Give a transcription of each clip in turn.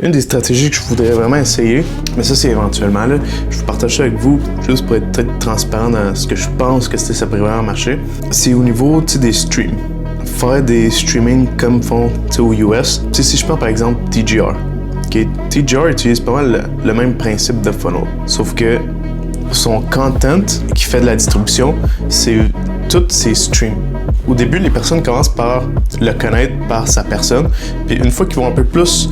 Une des stratégies que je voudrais vraiment essayer, mais ça c'est éventuellement, là, je vous partage ça avec vous, juste pour être très transparent dans ce que je pense que ça pourrait vraiment marcher, c'est au niveau des streams. Faire des streamings comme font aux US. Si je prends par exemple TGR, TGR utilise pas mal le même principe de funnel, sauf que son content qui fait de la distribution, c'est tous ses streams. Au début, les personnes commencent par le connaître par sa personne, puis une fois qu'ils vont un peu plus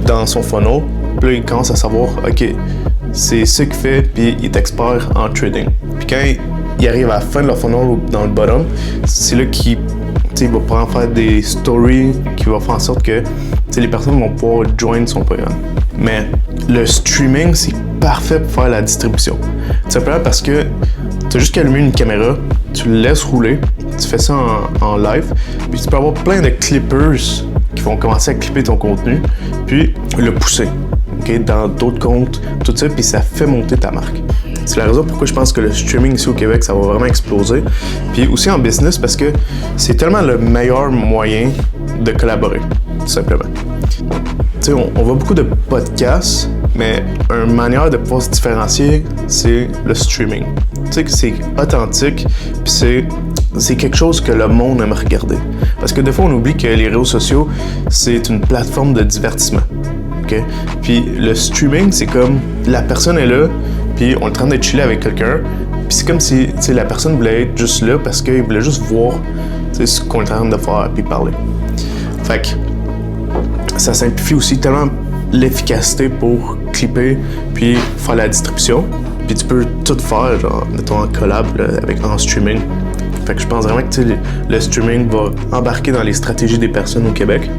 dans son funnel, puis là, ils commencent à savoir, ok, c'est ce qu'il fait, puis il est expert en trading. Puis quand il arrive à la fin de leur funnel ou dans le bottom, c'est là qu'il va pouvoir faire des stories qui vont faire en sorte que les personnes vont pouvoir joindre son programme. Mais le streaming, c'est parfait pour faire la distribution. Tout simplement parce que tu as juste qu'à allumer une caméra, tu le laisses rouler, tu fais ça en live, puis tu peux avoir plein de clippers qui vont commencer à clipper ton contenu, puis le pousser dans d'autres comptes, tout ça, puis ça fait monter ta marque. C'est la raison pourquoi je pense que le streaming ici au Québec, ça va vraiment exploser. Puis aussi en business, parce que c'est tellement le meilleur moyen de collaborer, tout simplement. On voit beaucoup de podcasts, mais une manière de pouvoir se différencier, c'est le streaming. C'est authentique, puis c'est quelque chose que le monde aime regarder. Parce que des fois, on oublie que les réseaux sociaux, c'est une plateforme de divertissement. Okay? Puis le streaming, c'est comme la personne est là, puis on est en train de chiller avec quelqu'un, puis c'est comme si la personne voulait être juste là parce qu'il voulait juste voir ce qu'on est en train de faire, puis parler. Fait que ça simplifie aussi tellement l'efficacité pour clipper, puis faire la distribution. Puis tu peux tout faire, genre, mettons en collab en streaming. Fait que je pense vraiment que le streaming va embarquer dans les stratégies des personnes au Québec.